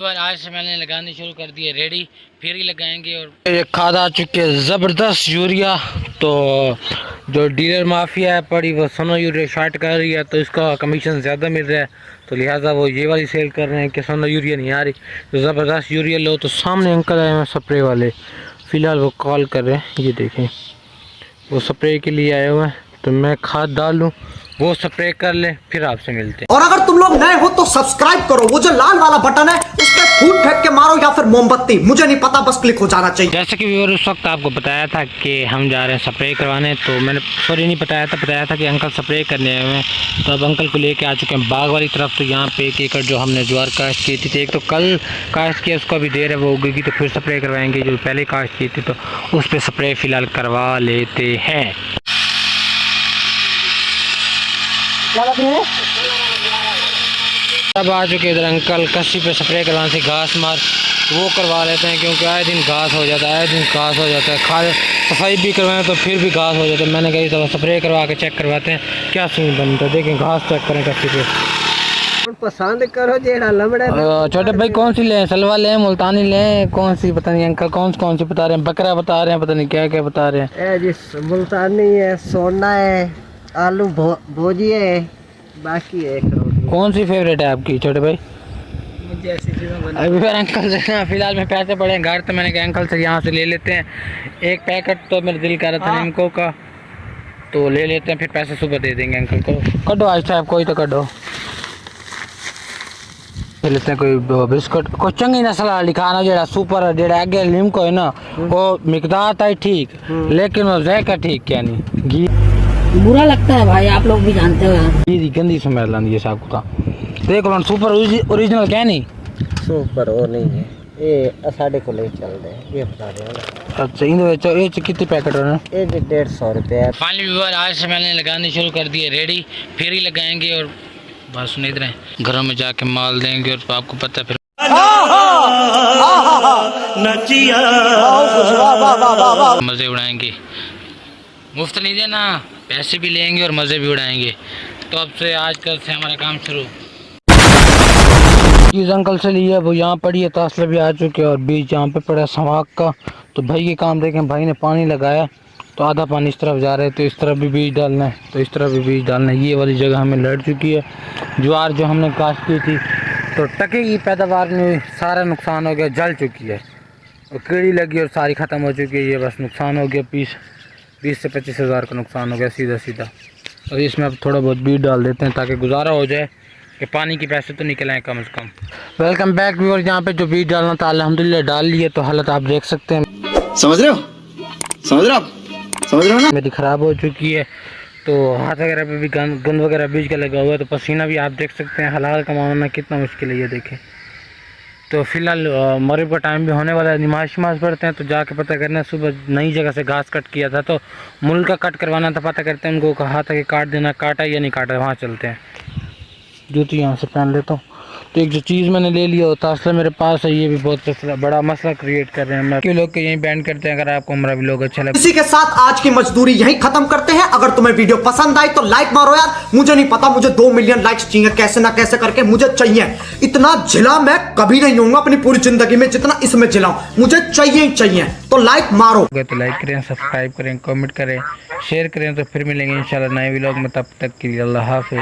आज से मैंने लगानी शुरू कर दी है रेडी, फिर ही लगाएंगे। और ये खाद आ चुके हैं ज़बरदस्त यूरिया। तो जो डीलर माफिया है पड़ी वो सोनो यूरिया शार्ट कर रही है, तो इसका कमीशन ज़्यादा मिल रहा है, तो लिहाजा वो ये वाली सेल कर रहे हैं कि सोनो यूरिया नहीं आ रही, तो ज़बरदस्त यूरिया लो। तो सामने अंकल आए हैं स्प्रे वाले, फ़िलहाल वो कॉल कर रहे हैं, ये देखें वो स्प्रे के लिए आए हुए हैं। तो मैं खाद डाल लूँ, वो स्प्रे कर ले, फिर आपसे मिलते हैं। और अगर तुम लोग नए हो तो सब्सक्राइब करो, वो जो लाल वाला बटन है उस पर फूट फेंक के मारो या फिर मोमबत्ती, मुझे नहीं पता, बस क्लिक हो जाना चाहिए। जैसे कि व्यूअर उस वक्त आपको बताया था कि हम जा रहे हैं स्प्रे करवाने, तो मैंने सॉरी नहीं बताया था कि अंकल स्प्रे करने आए हुए हैं। तो अब अंकल को लेके आ चुके हैं बाग वाली तरफ। तो यहाँ पे 1 एकड़ जो हमने ज्वार काश्त की थी, एक तो कल काश्त किया, उसको अभी देर है वो उगेगी तो फिर स्प्रे करवाएंगे। जो पहले काश्त की थी तो उस पर स्प्रे फ़िलहाल करवा लेते हैं। अब आ चुके इधर अंकल कस्सी पे स्प्रे करवाने से घास मार वो करवा लेते हैं, क्योंकि आए दिन घास हो जाता है, खाद सफाई भी करवाएं तो फिर भी घास हो जाता है। मैंने कही तो स्प्रे करवा के चेक करवाते हैं क्या सीन बनता है। देखें घास चेक करें कस्सी पे। पसंद करो जेड़ा लमड़े। छोटे भाई कौन सी लें, सलवा लें, मुल्तानी लें, कौन सी पता नहीं अंकल कौन सी बता रहे हैं, बकरा बता रहे हैं, पता नहीं क्या क्या बता रहे हैं। जी मुल्तानी है, सोना है, आलू भोजी है, बाकी है कौन सी फेवरेट है आपकी छोटे भाई? मुझे ऐसी चीज़ें बना। अभी फिर अंकल से फिलहाल में पैसे पड़े हैं घर, तो मैंने कहा अंकल से यहाँ से ले लेते हैं एक पैकेट। तो मेरा दिल कर रहा था नीमको का, तो ले लेते हैं, फिर पैसे सुबह दे देंगे अंकल को। कटो आज साहब कोई तो कटो लेते हैं कोई बिस्कुट कोई चंगी नस्ल लिखाना जेड़ा सुपर जेड़ा आगे नीमको है ना, वो मिकदार था ठीक, लेकिन वो जैका ठीक क्या नहीं घी बुरा लगता है भाई, आप लोग भी जानते हो यार। घी गंदी स्मेल आती है साहब को। देख लो सुपर ओरिजिनल क्या नहीं, सुपर वो नहीं है ये साढ़े को ले चल रहे हैं ये बता रहे। अच्छा ये कितने पैकेट हो रहे हैं? ये 150 रुपये। फाइनली व्यूअर आज से मैंने लगानी शुरू कर दी है रेडी, फिर ही लगाएंगे। और बस सुन इधर घरों में जाके माल देंगे, और आपको पता है फिर मज़े उड़ाएंगे। मुफ्त नहीं देना, पैसे भी लेंगे और मज़े भी उड़ाएंगे। तो अब से आजकल से हमारा काम शुरू। चीज़ अंकल से लिया वो यहाँ पड़ी है, तासले भी आ चुके हैं, और बीज यहाँ पे पड़ा है सवाक का। तो भाई ये काम देखें, भाई ने पानी लगाया तो आधा पानी इस तरफ जा रहा है, तो इस तरफ भी बीज डालना है, तो इस तरफ भी बीज डालना है। ये वाली जगह हमें लड़ चुकी है। ज्वार जो हमने काश्त की थी तो टके की पैदावार नहीं हुई, सारा नुकसान हो गया, जल चुकी है, और कीड़ी लगी और सारी ख़त्म हो चुकी है। ये बस नुकसान हो गया, 20 से 25 हज़ार का नुकसान हो गया सीधा। और इसमें अब थोड़ा बहुत बीज डाल देते हैं ताकि गुजारा हो जाए, कि पानी के पैसे तो निकल आए कम से कम। वेलकम बैक व्यूअर, यहाँ पे जो बीज डालना था अल्हम्दुलिल्लाह डाल लिए। तो हालत आप देख सकते हैं, समझ रहे हो ना? मेरी ख़राब हो चुकी है, तो हाथ वगैरह पे भी गंद वगैरह बीज का लगा हुआ है, तो पसीना भी आप देख सकते हैं। हलाल कमाना कितना मुश्किल है ये देखें। तो फिलहाल मगरिब का टाइम भी होने वाला है, नमाज पढ़ते हैं, तो जाके पता करना है। सुबह नई जगह से घास कट किया था, तो मुल्क का कट करवाना था, पता करते हैं। उनको कहा था कि काट देना, काटा या नहीं काटा, वहाँ चलते हैं। जूती यहाँ से पहन लेता हूँ। तो एक जो चीज़ मैंने ले लिया होता है मेरे पास है, ये भी बहुत बड़ा मसला क्रिएट कर रहे हैं। मैं क्यों लोग के यहीं बैन करते हैं। अगर आपको हमारा व्लॉग अच्छा लगे, इसी के साथ आज की मजदूरी यहीं खत्म करते हैं। अगर तुम्हें वीडियो पसंद आई तो लाइक मारो यार, मुझे नहीं पता, मुझे 2 मिलियन लाइक्स चाहिए, कैसे ना कैसे करके मुझे चाहिए। इतना झिला मैं कभी नहीं होऊंगा अपनी पूरी जिंदगी में जितना इसमें झिलाऊं, मुझे चाहिए ही चाहिए। तो लाइक मारो, तो लाइक करें, सब्सक्राइब करें, कमेंट करें, शेयर करें। तो फिर मिलेंगे इंशाल्लाह नए व्लॉग में, तब तक के लिए अल्लाह हाफिज़।